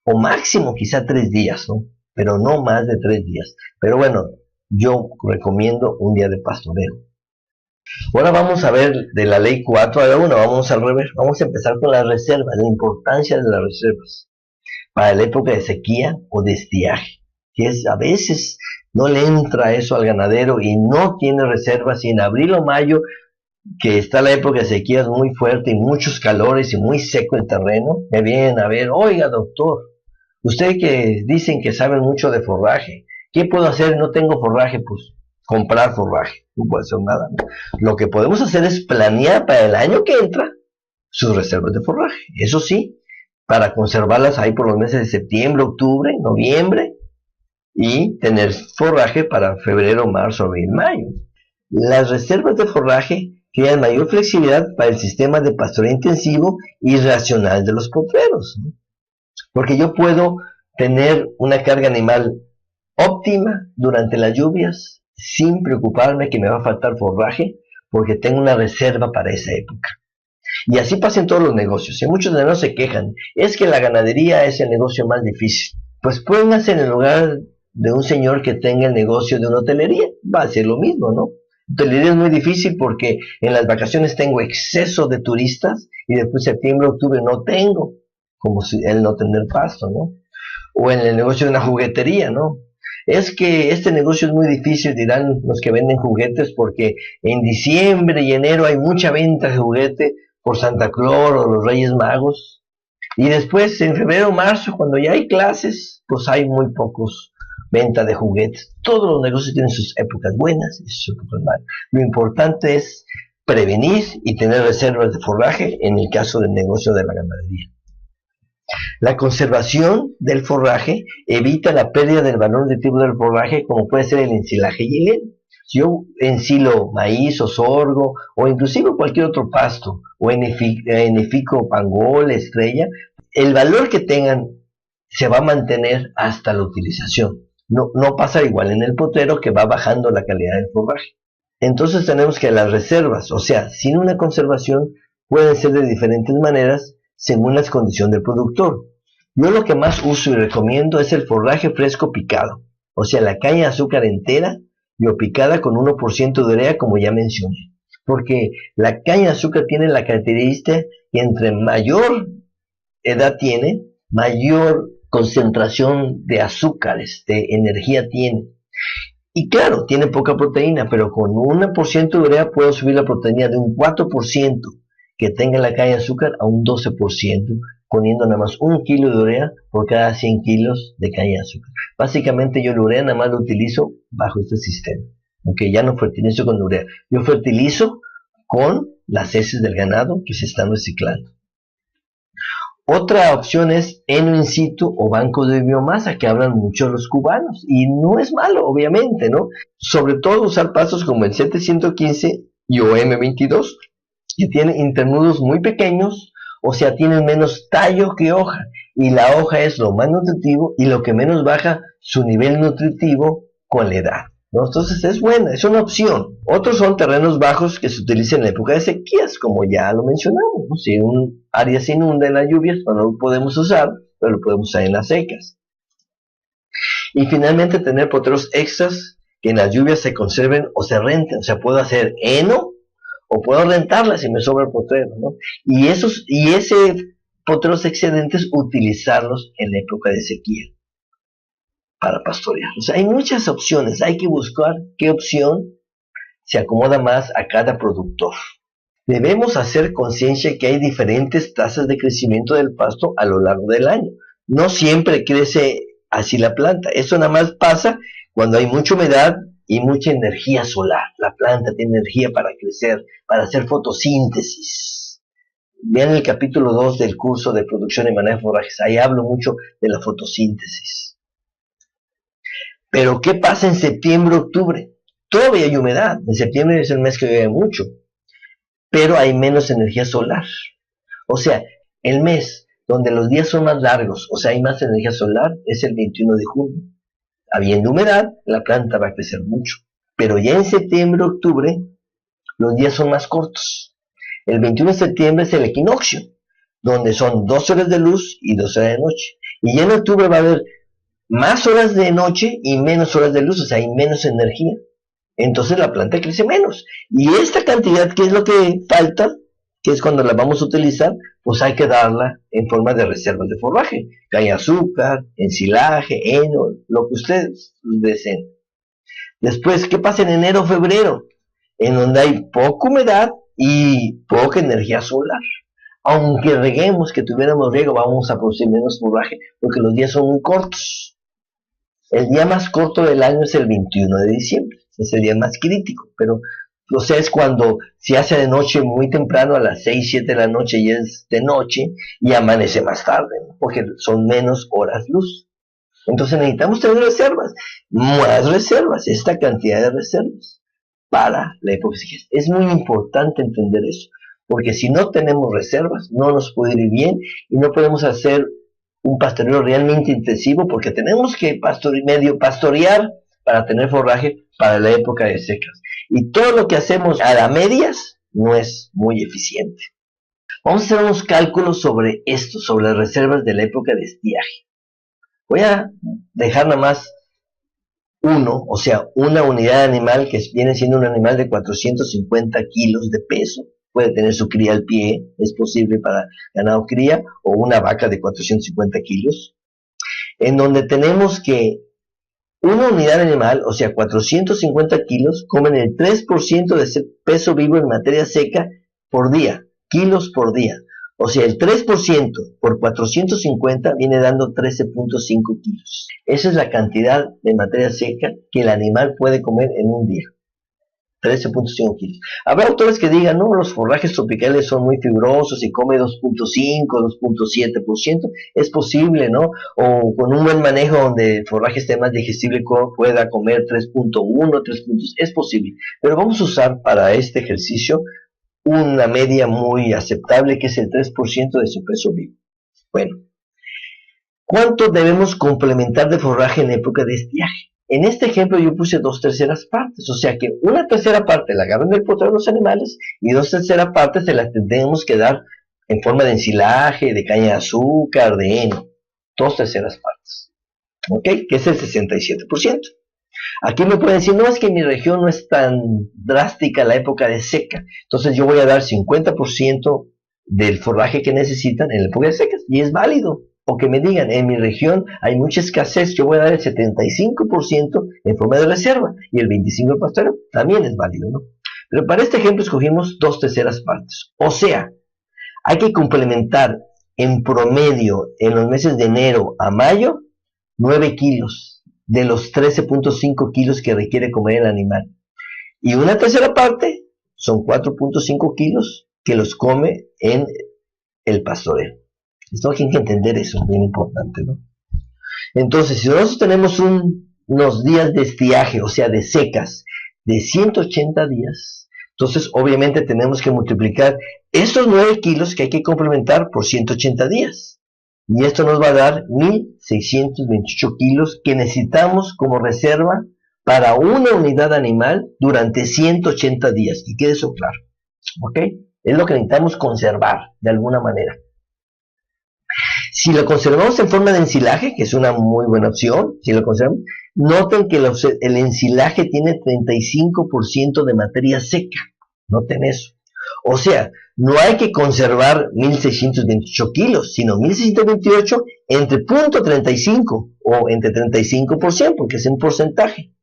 o máximo quizá 3 días, ¿no? Pero no más de 3 días. Pero bueno, yo recomiendo un día de pastoreo. Ahora vamos a ver de la ley 4 a la 1, vamos al revés, vamos a empezar con las reservas, la importancia de las reservas para la época de sequía o de estiaje, que es a veces no le entra eso al ganadero y no tiene reservas, y en abril o mayo, que está la época de sequías muy fuerte y muchos calores y muy seco el terreno, me vienen a ver, oiga doctor, usted que dicen que saben mucho de forraje, ¿qué puedo hacer? No tengo forraje, pues comprar forraje, no puede hacer nada, ¿no? Lo que podemos hacer es planear para el año que entra sus reservas de forraje, eso sí, para conservarlas ahí por los meses de septiembre, octubre, noviembre, y tener forraje para febrero, marzo, abril, mayo. Las reservas de forraje crean mayor flexibilidad para el sistema de pastoreo intensivo y racional de los potreros, ¿no? Porque yo puedo tener una carga animal óptima durante las lluvias sin preocuparme que me va a faltar forraje, porque tengo una reserva para esa época. Y así pasa en todos los negocios. Y muchos de nosotros se quejan, es que la ganadería es el negocio más difícil. Pues pónganse en el lugar de un señor que tenga el negocio de una hotelería, va a ser lo mismo, ¿no? Hotelería es muy difícil porque en las vacaciones tengo exceso de turistas y después septiembre, octubre no tengo, como si el no tener pasto, ¿no? O en el negocio de una juguetería, ¿no? Es que este negocio es muy difícil, dirán los que venden juguetes, porque en diciembre y enero hay mucha venta de juguete por Santa Claus o los Reyes Magos, y después en febrero o marzo, cuando ya hay clases, pues hay muy pocos venta de juguetes. Todos los negocios tienen sus épocas buenas y sus épocas malas. Lo importante es prevenir y tener reservas de forraje en el caso del negocio de la ganadería. La conservación del forraje evita la pérdida del valor nutritivo del forraje, como puede ser el ensilaje y el heno. Si yo ensilo maíz o sorgo, o inclusive cualquier otro pasto, o enifico pangol, estrella, el valor que tengan se va a mantener hasta la utilización. No pasa igual en el potrero, que va bajando la calidad del forraje. Entonces tenemos que las reservas, o sea, sin una conservación, pueden ser de diferentes maneras según las condiciones del productor. Yo lo que más uso y recomiendo es el forraje fresco picado, o sea, la caña de azúcar entera y o picada con 1% de urea, como ya mencioné, porque la caña de azúcar tiene la característica que entre mayor edad tiene, mayor concentración de azúcares, de energía tiene. Y claro, tiene poca proteína, pero con 1% de urea puedo subir la proteína de un 4% que tenga la caña de azúcar a un 12%, poniendo nada más 1 kilo de urea por cada 100 kilos de caña de azúcar. Básicamente yo la urea nada más lo utilizo bajo este sistema, aunque ya no fertilizo con urea. Yo fertilizo con las heces del ganado que se están reciclando. Otra opción es heno in situ o banco de biomasa, que hablan mucho los cubanos, y no es malo, obviamente, ¿no? Sobre todo usar pastos como el 715 y o M22, que tienen internudos muy pequeños, o sea, tienen menos tallo que hoja, y la hoja es lo más nutritivo y lo que menos baja su nivel nutritivo con la edad, ¿no? Entonces es buena, es una opción. Otros son terrenos bajos que se utilizan en la época de sequías, como ya lo mencionamos, ¿no? Si un área se inunda en las lluvias, no lo podemos usar, pero lo podemos usar en las secas. Y finalmente tener potreros extras que en las lluvias se conserven o se renten, o sea, puedo hacer heno o puedo rentarla si me sobra el potrero, ¿no? Y ese potreros excedentes utilizarlos en la época de sequía para pastorear. O sea, hay muchas opciones, hay que buscar qué opción se acomoda más a cada productor. Debemos hacer conciencia que hay diferentes tasas de crecimiento del pasto a lo largo del año. No siempre crece así la planta. Eso nada más pasa cuando hay mucha humedad y mucha energía solar. La planta tiene energía para crecer, para hacer fotosíntesis. Vean el capítulo 2 del curso de producción y manejo de forrajes. Ahí hablo mucho de la fotosíntesis. Pero ¿qué pasa en septiembre, octubre? Todavía hay humedad. En septiembre es el mes que llueve mucho, pero hay menos energía solar. O sea, el mes donde los días son más largos, o sea, hay más energía solar, es el 21 de junio. Habiendo humedad, la planta va a crecer mucho. Pero ya en septiembre, octubre, los días son más cortos. El 21 de septiembre es el equinoccio, donde son 12 horas de luz y 12 horas de noche. Y ya en octubre va a haber más horas de noche y menos horas de luz, o sea, hay menos energía. Entonces la planta crece menos. Y esta cantidad, ¿qué es lo que falta? Que es cuando la vamos a utilizar, pues hay que darla en forma de reservas de forraje. Caña de azúcar, ensilaje, heno, lo que ustedes deseen. Después, ¿qué pasa en enero, febrero? En donde hay poca humedad y poca energía solar. Aunque reguemos, que tuviéramos riego, vamos a producir menos forraje, porque los días son muy cortos. El día más corto del año es el 21 de diciembre, es el día más crítico, pero o sea, es cuando se hace de noche muy temprano, a las 6, 7 de la noche, y es de noche, y amanece más tarde, ¿no? Porque son menos horas luz. Entonces necesitamos tener reservas, más reservas, esta cantidad de reservas para la época de sequía. Es muy importante entender eso, porque si no tenemos reservas, no nos puede ir bien y no podemos hacer un pastoreo realmente intensivo, porque tenemos que medio pastorear para tener forraje para la época de secas. Y todo lo que hacemos a la medias no es muy eficiente. Vamos a hacer unos cálculos sobre esto, sobre las reservas de la época de estiaje. Voy a dejar nada más uno, o sea, una unidad de animal que viene siendo un animal de 450 kilos de peso. Puede tener su cría al pie, es posible para ganado cría, o una vaca de 450 kilos, en donde tenemos que una unidad animal, o sea, 450 kilos, comen el 3% de ese peso vivo en materia seca por día, kilos por día. O sea, el 3% por 450 viene dando 13.5 kilos. Esa es la cantidad de materia seca que el animal puede comer en un día. 13.5 kilos. Habrá autores que digan, no, los forrajes tropicales son muy fibrosos y come 2.5, 2.7%. Es posible, ¿no? O con un buen manejo donde el forraje esté más digestible, pueda comer 3.1, 3. Es posible. Pero vamos a usar para este ejercicio una media muy aceptable, que es el 3% de su peso vivo. Bueno, ¿cuánto debemos complementar de forraje en época de estiaje? En este ejemplo yo puse 2/3 partes, o sea que 1/3 parte la agarran del potrero de los animales y 2/3 partes se las tendremos que dar en forma de ensilaje, de caña de azúcar, de heno. 2/3 partes, ¿ok? Que es el 67%. Aquí me pueden decir, no, es que en mi región no es tan drástica la época de seca, entonces yo voy a dar 50% del forraje que necesitan en la época de secas, y es válido. O que me digan, en mi región hay mucha escasez, yo voy a dar el 75% en forma de reserva, y el 25% de pastoreo, también es válido, ¿no? Pero para este ejemplo escogimos 2/3 partes. O sea, hay que complementar en promedio en los meses de enero a mayo 9 kilos de los 13.5 kilos que requiere comer el animal. Y 1/3 parte son 4.5 kilos que los come en el pastoreo. Esto hay que entender eso, bien importante, ¿no? Entonces, si nosotros tenemos unos días de estiaje, o sea, de secas, de 180 días, entonces obviamente tenemos que multiplicar esos 9 kilos que hay que complementar por 180 días. Y esto nos va a dar 1.628 kilos que necesitamos como reserva para una unidad animal durante 180 días. Y quede eso claro, ¿ok? Es lo que necesitamos conservar de alguna manera. Si lo conservamos en forma de ensilaje, que es una muy buena opción, si lo conservamos, noten que el ensilaje tiene 35% de materia seca. Noten eso. O sea, no hay que conservar 1.628 kilos, sino 1.628 entre 0.35 o entre 35%, porque es un porcentaje.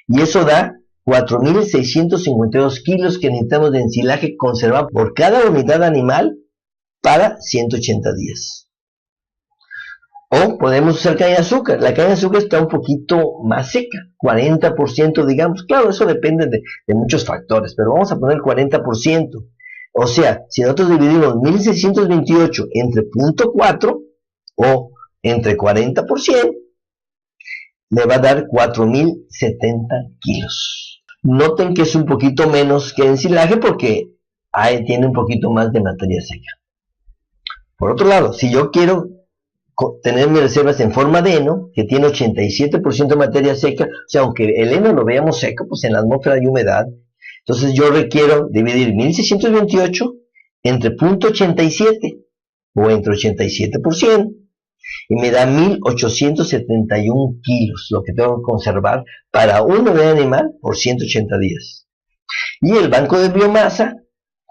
Y eso da 4.652 kilos que necesitamos de ensilaje conservar por cada unidad animal para 180 días. O podemos usar caña de azúcar. La caña de azúcar está un poquito más seca, 40% digamos. Claro, eso depende de muchos factores, pero vamos a poner 40%. O sea, si nosotros dividimos 1.628 entre 0.4 o entre 40%, le va a dar 4.070 kilos. Noten que es un poquito menos que el ensilaje porque tiene un poquito más de materia seca. Por otro lado, si yo quiero tener mis reservas en forma de heno, que tiene 87% de materia seca, o sea, aunque el heno lo veamos seco, pues en la atmósfera hay humedad, entonces yo requiero dividir 1.628 entre 0.87 o entre 87%, y me da 1.871 kilos, lo que tengo que conservar para una unidad animal por 180 días. Y el banco de biomasa,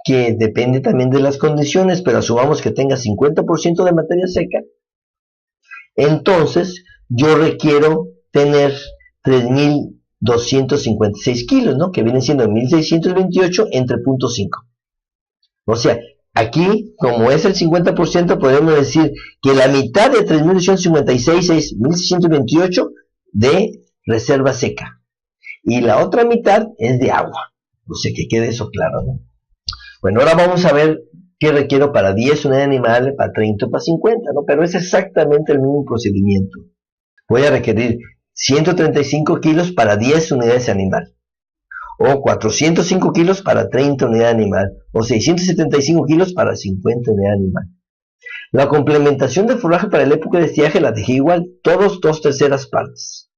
que depende también de las condiciones, pero asumamos que tenga 50% de materia seca, entonces yo requiero tener 3.256 kilos, ¿no? Que viene siendo 1.628 entre 0.5. O sea, aquí, como es el 50%, podemos decir que la mitad de 3.256 es 1.628 de reserva seca. Y la otra mitad es de agua. O sea, que quede eso claro, ¿no? Bueno, ahora vamos a ver qué requiero para 10 unidades animales, para 30 o para 50, ¿no? Pero es exactamente el mismo procedimiento. Voy a requerir 135 kilos para 10 unidades animal, o 405 kilos para 30 unidades animal, o 675 kilos para 50 unidades animal. La complementación de forraje para la época de estiaje la dejé igual, todos 2/3 partes.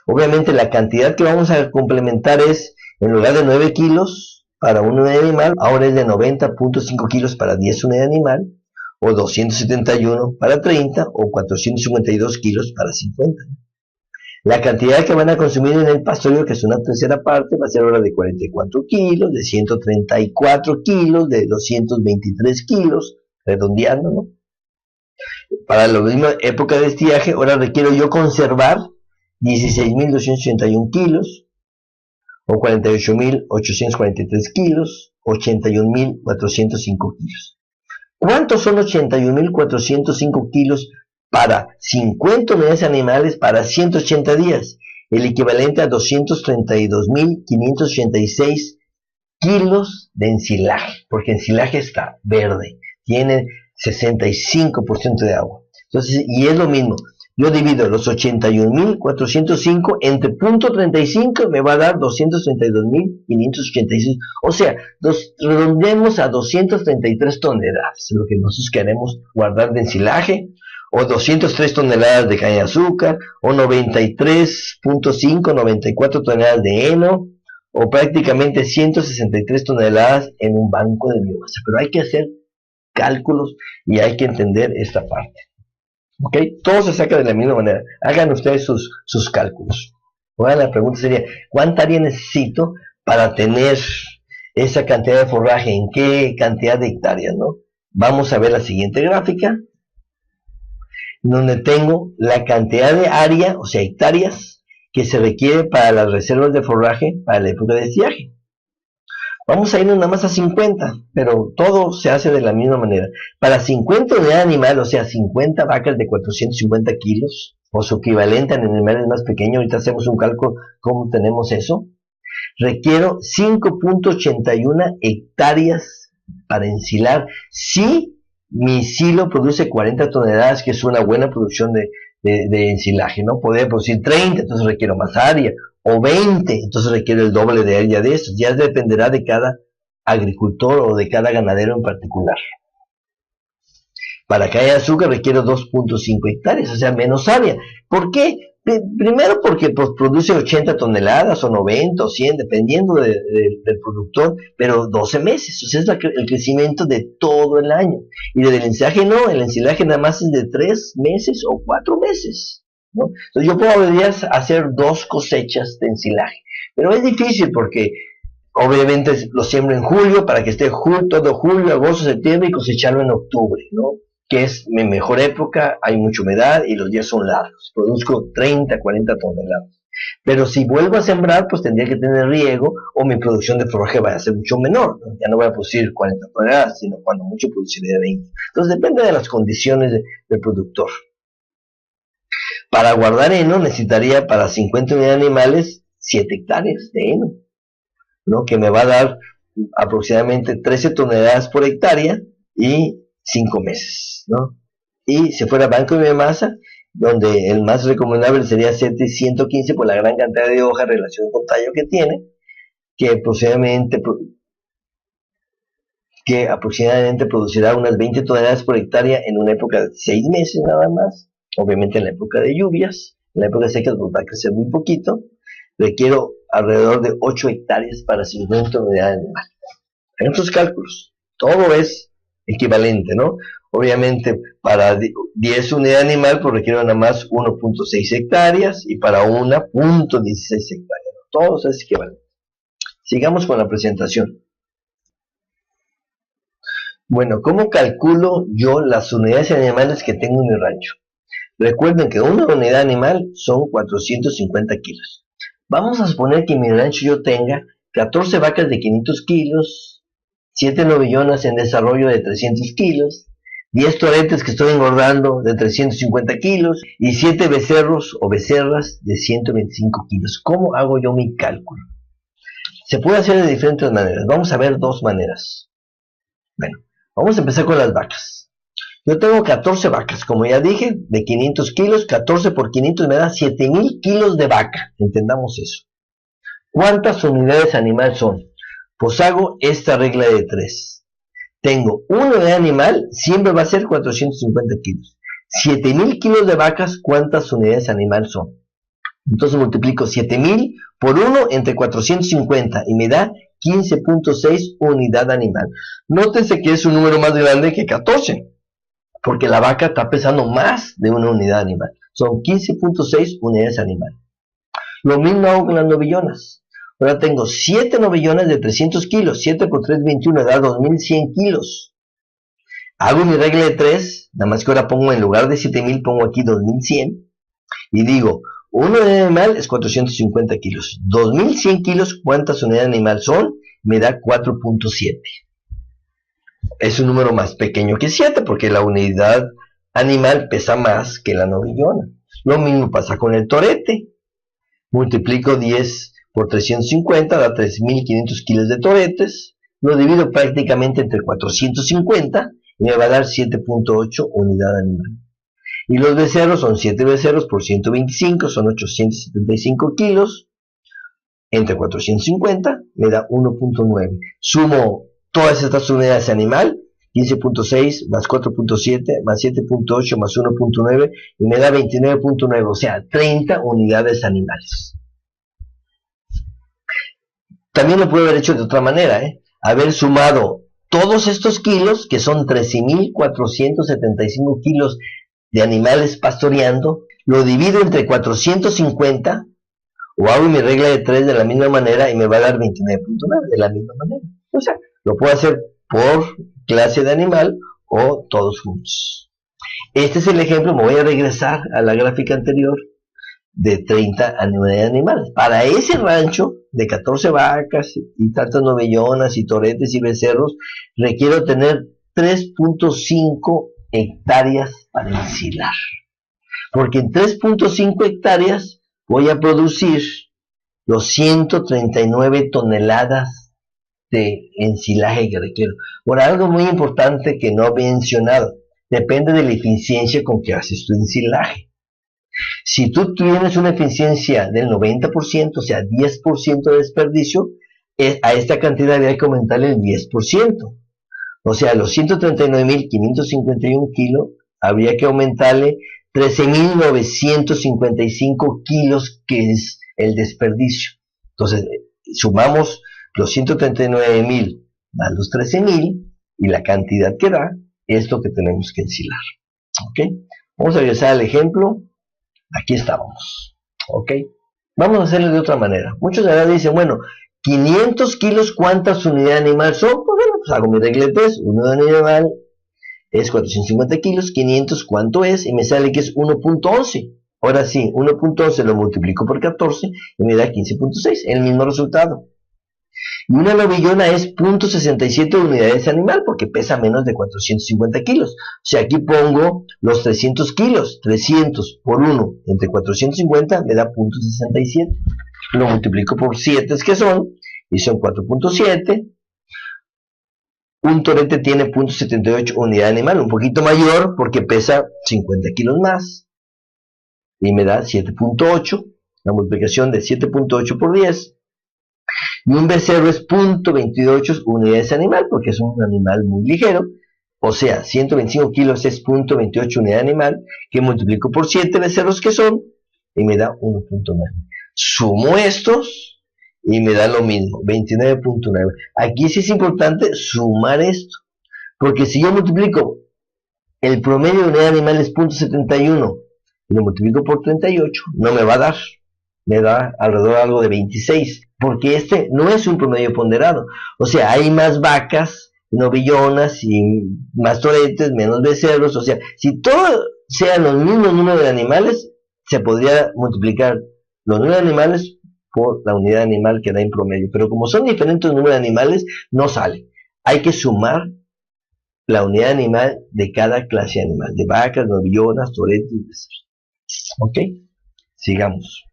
Obviamente la cantidad que vamos a complementar es, en lugar de 9 kilos para una unidad animal, ahora es de 90.5 kilos para 10 unidades animal, o 271 para 30, o 452 kilos para 50. La cantidad que van a consumir en el pastoreo, que es una 1/3 parte, va a ser ahora de 44 kilos, de 134 kilos, de 223 kilos, redondeando, ¿no? Para la misma época de estiaje, ahora requiero yo conservar 16.281 kilos, o 48.843 kilos, 81.405 kilos. ¿Cuántos son 81.405 kilos para 50 unidades animales para 180 días? El equivalente a 232.586 kilos de ensilaje, porque ensilaje está verde, tiene 65% de agua. Entonces, y es lo mismo. Yo divido los 81.405 entre 0.35, me va a dar 232.586. O sea, redondeemos a 233 toneladas, lo que nosotros queremos guardar de ensilaje, o 203 toneladas de caña de azúcar, o 93.5, 94 toneladas de heno, o prácticamente 163 toneladas en un banco de biomasa. Pero hay que hacer cálculos y hay que entender esta parte. ¿Ok? Todo se saca de la misma manera. Hagan ustedes sus cálculos. Bueno, la pregunta sería, ¿cuánta área necesito para tener esa cantidad de forraje? ¿En qué cantidad de hectáreas, no? Vamos a ver la siguiente gráfica, donde tengo la cantidad de área, o sea, hectáreas, que se requiere para las reservas de forraje para la época de estiaje. Vamos a irnos nada más a 50, pero todo se hace de la misma manera. Para 50 unidades animal, o sea, 50 vacas de 450 kilos, o su equivalente en animales más pequeños, ahorita hacemos un cálculo cómo tenemos eso. Requiero 5.81 hectáreas para ensilar. Si mi silo produce 40 toneladas, que es una buena producción de ensilaje, ¿no? Podría producir 30, entonces requiero más área, o 20, entonces requiero el doble de área de eso. Ya dependerá de cada agricultor o de cada ganadero en particular. Para caña de azúcar requiero 2.5 hectáreas, o sea, menos área. ¿Por qué? Primero porque pues, produce 80 toneladas o 90 o 100, dependiendo del productor, pero 12 meses, o sea, es el crecimiento de todo el año. Y del ensilaje no, el ensilaje nada más es de 3 meses o 4 meses, ¿no? Entonces yo podría hacer 2 cosechas de ensilaje, pero es difícil porque obviamente lo siembro en julio para que esté todo julio, agosto, septiembre y cosecharlo en octubre, ¿no? Que es mi mejor época, hay mucha humedad y los días son largos. Produzco 30, 40 toneladas. Pero si vuelvo a sembrar, pues tendría que tener riego o mi producción de forraje va a ser mucho menor, ¿no? Ya no voy a producir 40 toneladas, sino cuando mucho produciré 20. Entonces depende de las condiciones del productor. Para guardar heno necesitaría para 50 unidades de animales 7 hectáreas de heno, ¿no? Que me va a dar aproximadamente 13 toneladas por hectárea y 5 meses, ¿no? Y si fuera banco de biomasa, donde el más recomendable sería 715 por la gran cantidad de hojas en relación con tallo que tiene, que aproximadamente producirá unas 20 toneladas por hectárea en una época de 6 meses nada más, obviamente en la época de lluvias, en la época de secas pues va a crecer muy poquito. Requiero alrededor de 8 hectáreas para 50 unidades de animal. En otros cálculos, todo es equivalente, ¿no? Obviamente, para 10 unidades de animal, pues requiero nada más 1.6 hectáreas y para 1.16 hectáreas. Todo es equivalente. Sigamos con la presentación. Bueno, ¿cómo calculo yo las unidades de animales que tengo en mi rancho? Recuerden que una unidad animal son 450 kilos. Vamos a suponer que en mi rancho yo tenga 14 vacas de 500 kilos, 7 novillonas en desarrollo de 300 kilos, 10 toretes que estoy engordando de 350 kilos y 7 becerros o becerras de 125 kilos. ¿Cómo hago yo mi cálculo? Se puede hacer de diferentes maneras. Vamos a ver 2 maneras. Bueno, vamos a empezar con las vacas. Yo tengo 14 vacas, como ya dije, de 500 kilos, 14 por 500 me da 7000 kilos de vaca, entendamos eso. ¿Cuántas unidades animal son? Pues hago esta regla de 3. Tengo una unidad animal, siempre va a ser 450 kilos. 7000 kilos de vacas, ¿cuántas unidades animal son? Entonces multiplico 7000 por 1 entre 450 y me da 15.6 unidad animal. Nótense que es un número más grande que 14. Porque la vaca está pesando más de una unidad animal. Son 15.6 unidades animal. Lo mismo hago con las novillonas. Ahora tengo 7 novillonas de 300 kilos. 7 por 3, 21, da 2100 kilos. Hago mi regla de 3. Nada más que ahora pongo en lugar de 7000, pongo aquí 2100. Y digo, una unidad animal es 450 kilos. 2100 kilos, ¿cuántas unidades animal son? Me da 4.7. Es un número más pequeño que 7 porque la unidad animal pesa más que la novillona. Lo mismo pasa con el torete. Multiplico 10 por 350, da 3500 kilos de toretes. Lo divido prácticamente entre 450 y me va a dar 7.8 unidad animal. Y los becerros son 7 becerros por 125, son 875 kilos. Entre 450 me da 1.9. Sumo todas estas unidades animal, 15.6 más 4.7 más 7.8 más 1.9 y me da 29.9, o sea, 30 unidades animales. También lo puedo haber hecho de otra manera, haber sumado todos estos kilos, que son 13.475 kilos de animales pastoreando, lo divido entre 450, o hago mi regla de 3 de la misma manera y me va a dar 29.9 de la misma manera. O sea, lo puedo hacer por clase de animal o todos juntos. Este es el ejemplo, me voy a regresar a la gráfica anterior de 30 animales. Para ese rancho de 14 vacas y tantas novillonas y toretes y becerros, requiero tener 3.5 hectáreas para ensilar. Porque en 3.5 hectáreas voy a producir los 139 toneladas de ensilaje que requiero. Por algo muy importante que no he mencionado, depende de la eficiencia con que haces tu ensilaje. Si tú tienes una eficiencia del 90%, o sea, 10% de desperdicio, a esta cantidad hay que aumentarle el 10%. O sea, a los 139.551 kilos, habría que aumentarle 13.955 kilos, que es el desperdicio. Entonces, sumamos los 139.000 más los 13.000 y la cantidad que da es lo que tenemos que ensilar. ¿Ok? Vamos a regresar al ejemplo. Aquí estábamos. ¿Ok? Vamos a hacerlo de otra manera. Muchos de verdad dicen, bueno, 500 kilos, ¿cuántas unidades de animal son? Pues bueno, pues hago mi regla de 3. Una unidad de animal es 450 kilos, 500, ¿cuánto es? Y me sale que es 1.11. Ahora sí, 1.11 lo multiplico por 14 y me da 15.6, el mismo resultado. Y una novillona es 0.67 unidades de animal porque pesa menos de 450 kilos. O sea, aquí pongo los 300 kilos, 300 por 1 entre 450 me da 0.67. Lo multiplico por 7 que son, y son 4.7. Un torete tiene 0.78 unidad animal, un poquito mayor porque pesa 50 kilos más. Y me da 7.8, la multiplicación de 7.8 por 10. Y un becerro es 0.28 unidades animal porque es un animal muy ligero. O sea, 125 kilos es 0.28 unidad animal, que multiplico por 7 becerros que son, y me da 1.9. Sumo estos y me da lo mismo, 29.9. Aquí sí es importante sumar esto, porque si yo multiplico el promedio de unidad animal es 0.71 y lo multiplico por 38, no me va a dar, me da alrededor de algo de 26, porque este no es un promedio ponderado. O sea, hay más vacas, novillonas y más toretes, menos becerros. O sea, si todos sean los mismos números de animales, se podría multiplicar los números de animales por la unidad animal que da en promedio. Pero como son diferentes números de animales, no sale. Hay que sumar la unidad animal de cada clase animal, de vacas, novillonas, toretes y becerros. ¿Ok? Sigamos.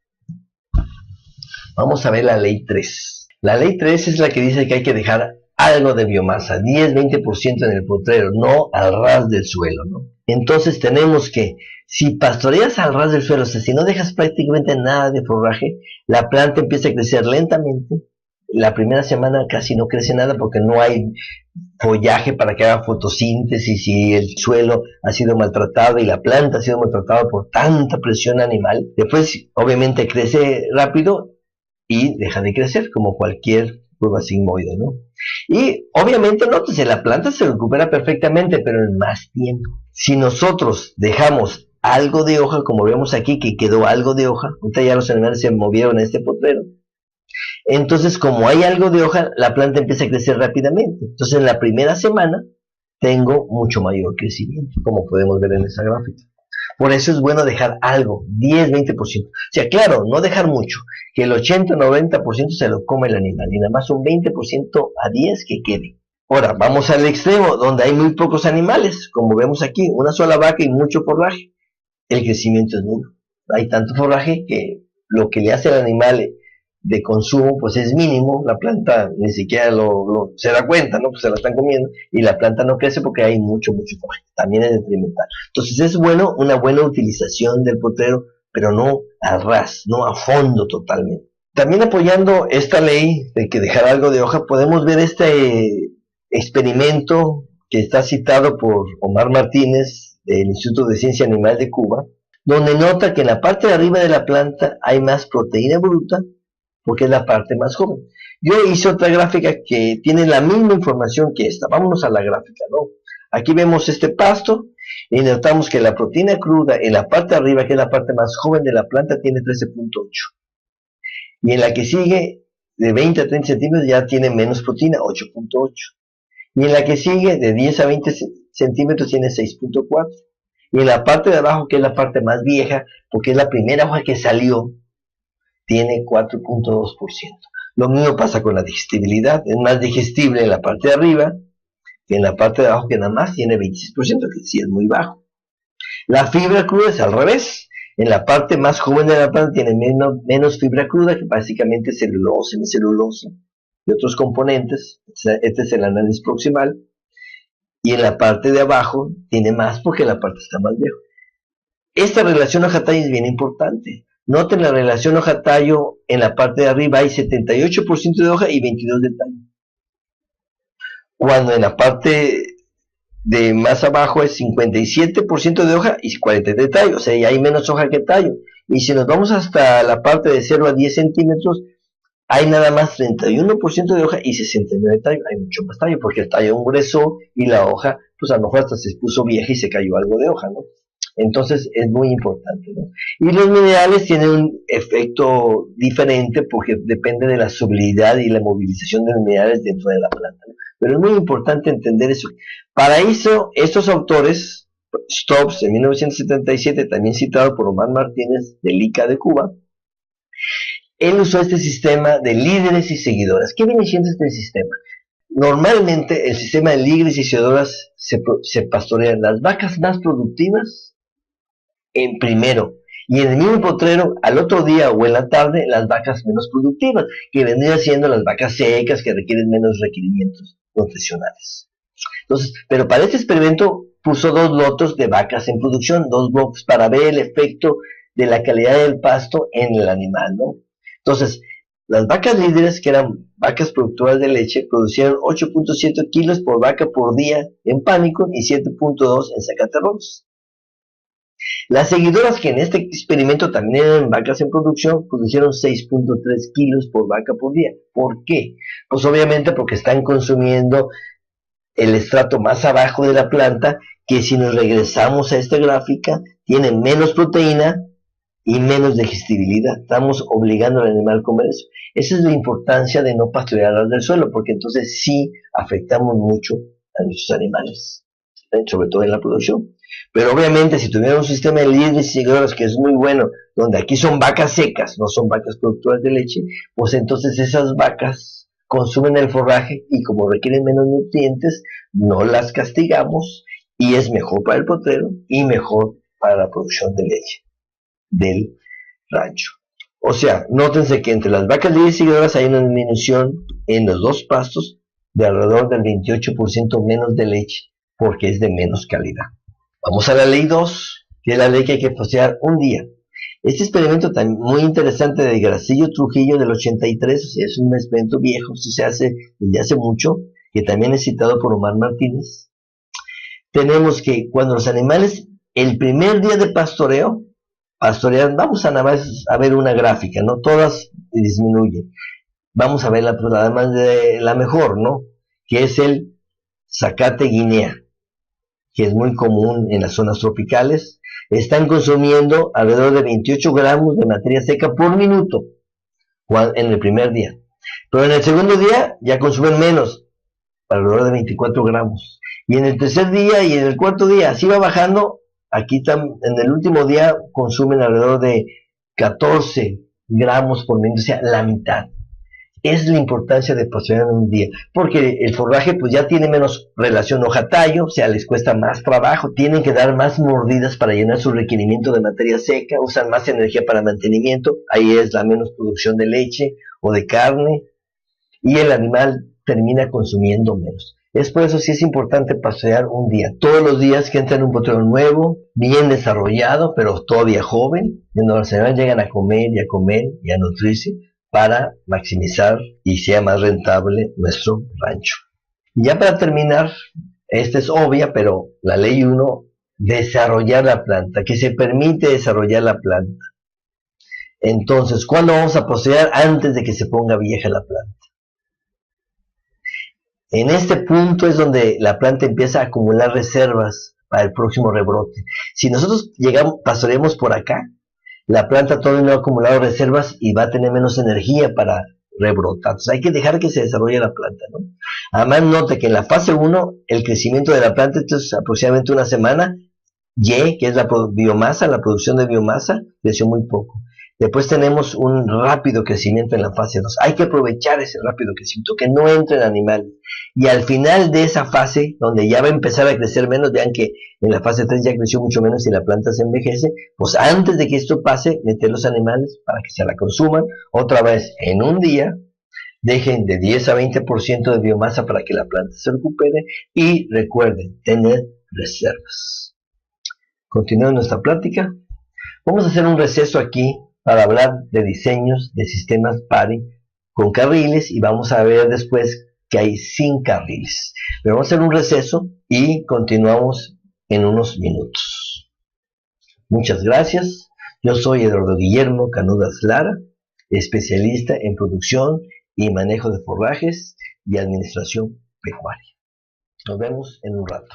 Vamos a ver la ley 3. La ley 3 es la que dice que hay que dejar algo de biomasa, 10-20% en el potrero, no al ras del suelo, ¿no? Entonces tenemos que, si pastoreas al ras del suelo, o sea, si no dejas prácticamente nada de forraje, la planta empieza a crecer lentamente. La primera semana casi no crece nada porque no hay follaje para que haga fotosíntesis y el suelo ha sido maltratado y la planta ha sido maltratada por tanta presión animal. Después, obviamente, crece rápido y deja de crecer como cualquier curva sigmoide, ¿no? Y obviamente, nótese, la planta se recupera perfectamente, pero en más tiempo. Si nosotros dejamos algo de hoja, como vemos aquí que quedó algo de hoja, ahorita ya los animales se movieron a este potrero, entonces como hay algo de hoja, la planta empieza a crecer rápidamente. Entonces en la primera semana tengo mucho mayor crecimiento, como podemos ver en esa gráfica. Por eso es bueno dejar algo, 10-20%. O sea, claro, no dejar mucho, que el 80-90% se lo come el animal y nada más un 20% a 10 que quede. Ahora, vamos al extremo, donde hay muy pocos animales, como vemos aquí, una sola vaca y mucho forraje. El crecimiento es nulo. Hay tanto forraje que lo que le hace al animal de consumo pues es mínimo, la planta ni siquiera se da cuenta, ¿no? Pues se la están comiendo y la planta no crece porque hay mucho forraje, también es detrimental. Entonces es bueno una buena utilización del potrero, pero no al ras, no a fondo totalmente. También apoyando esta ley de que dejar algo de hoja, podemos ver este experimento que está citado por Omar Martínez del Instituto de Ciencia Animal de Cuba, donde nota que en la parte de arriba de la planta hay más proteína bruta porque es la parte más joven. Yo hice otra gráfica que tiene la misma información que esta. Vámonos a la gráfica, ¿no? Aquí vemos este pasto y notamos que la proteína cruda en la parte de arriba, que es la parte más joven de la planta, tiene 13.8. Y en la que sigue, de 20 a 30 centímetros, ya tiene menos proteína, 8.8. Y en la que sigue, de 10 a 20 centímetros, tiene 6.4. Y en la parte de abajo, que es la parte más vieja, porque es la primera hoja que salió, tiene 4.2%. Lo mismo pasa con la digestibilidad, es más digestible en la parte de arriba que en la parte de abajo, que nada más tiene 26%, que sí es muy bajo. La fibra cruda es al revés, En la parte más joven de la planta tiene menos fibra cruda, que básicamente es celulosa, semicelulosa y otros componentes. Este es el análisis proximal. Y en la parte de abajo tiene más porque la parte está más vieja. Esta relación hoja-tallo es bien importante. Noten la relación hoja-tallo, en la parte de arriba hay 78% de hoja y 22% de tallo. Cuando en la parte de más abajo es 57% de hoja y 43% de tallo. O sea, ya hay menos hoja que tallo. Y si nos vamos hasta la parte de 0 a 10 centímetros, hay nada más 31% de hoja y 69% de tallo. Hay mucho más tallo porque el tallo engruesó y la hoja, pues a lo mejor hasta se puso vieja y se cayó algo de hoja, ¿no? Entonces es muy importante, ¿no? Y los minerales tienen un efecto diferente porque depende de la solubilidad y la movilización de los minerales dentro de la planta, ¿no? Pero es muy importante entender eso. Para eso, estos autores, Stubbs en 1977, también citado por Omar Martínez del ICA de Cuba, él usó este sistema de líderes y seguidoras. ¿Qué viene siendo este sistema? Normalmente el sistema de líderes y seguidoras se pastorean las vacas más productivas en primero, y en el mismo potrero al otro día o en la tarde las vacas menos productivas, que vendrían siendo las vacas secas que requieren menos requerimientos nutricionales. Entonces, pero para este experimento puso 2 lotos de vacas en producción, 2 blocos, para ver el efecto de la calidad del pasto en el animal, ¿no? Entonces, las vacas líderes, que eran vacas productoras de leche, producían 8.7 kilos por vaca por día en pánico y 7.2 en sacaterrones. Las seguidoras, que en este experimento también eran vacas en producción, producieron 6.3 kilos por vaca por día. ¿Por qué? Pues obviamente porque están consumiendo el estrato más abajo de la planta, que si nos regresamos a esta gráfica, tiene menos proteína y menos digestibilidad. Estamos obligando al animal a comer eso. Esa es la importancia de no pastorear del suelo, porque entonces sí afectamos mucho a nuestros animales, sobre todo en la producción. Pero obviamente si tuviera un sistema de líderes y seguidores que es muy bueno, donde aquí son vacas secas, no son vacas productoras de leche, pues entonces esas vacas consumen el forraje y como requieren menos nutrientes, no las castigamos y es mejor para el potrero y mejor para la producción de leche del rancho. O sea, nótense que entre las vacas líderes y seguidoras hay una disminución en los 2 pastos de alrededor del 28% menos de leche, porque es de menos calidad. Vamos a la ley 2, que es la ley que hay que pastorear un día. Este experimento también muy interesante de Gracillo Trujillo del 83, o sea, es un experimento viejo, esto se hace desde hace mucho, que también es citado por Omar Martínez. Tenemos que cuando los animales, el primer día de pastorean, vamos a nada más a ver una gráfica, ¿no? Todas disminuyen. Vamos a ver además de la mejor, ¿no? Que es el zacate guinea, que es muy común en las zonas tropicales. Están consumiendo alrededor de 28 gramos de materia seca por minuto en el primer día. Pero en el segundo día ya consumen menos, alrededor de 24 gramos. Y en el tercer día y en el cuarto día, así va bajando. Aquí en el último día consumen alrededor de 14 gramos por minuto, o sea, la mitad. Es la importancia de pastorear en un día, porque el forraje pues ya tiene menos relación hoja-tallo, o sea, les cuesta más trabajo, tienen que dar más mordidas para llenar su requerimiento de materia seca, usan más energía para mantenimiento, ahí es la menos producción de leche o de carne, y el animal termina consumiendo menos. Es por eso sí es importante pastorear un día. Todos los días que entran en un potrero nuevo, bien desarrollado, pero todavía joven, en donde los animales llegan a comer y a nutrirse para maximizar y sea más rentable nuestro rancho. Y ya para terminar, esta es obvia, pero la ley 1, desarrollar la planta, que se permite desarrollar la planta. Entonces, ¿cuándo vamos a pastorear? Antes de que se ponga vieja la planta. En este punto es donde la planta empieza a acumular reservas para el próximo rebrote. Si nosotros pastoreamos por acá, la planta todavía no ha acumulado reservas y va a tener menos energía para rebrotar. Entonces hay que dejar que se desarrolle la planta, ¿no? Además, note que en la fase 1, el crecimiento de la planta, esto es aproximadamente una semana, que es la biomasa, la producción de biomasa, creció muy poco. Después tenemos un rápido crecimiento en la fase 2. Hay que aprovechar ese rápido crecimiento, que no entren animales. Y al final de esa fase, donde ya va a empezar a crecer menos, vean que en la fase 3 ya creció mucho menos y la planta se envejece, pues antes de que esto pase, meter los animales para que se la consuman otra vez en un día, dejen de 10 a 20% de biomasa para que la planta se recupere y recuerden tener reservas. Continuando nuestra plática, vamos a hacer un receso aquí para hablar de diseños de sistemas PARI con carriles y vamos a ver después que hay sin carriles. Pero vamos a hacer un receso y continuamos en unos minutos. Muchas gracias. Yo soy Eduardo Guillermo Canudas Lara, especialista en producción y manejo de forrajes y administración pecuaria. Nos vemos en un rato.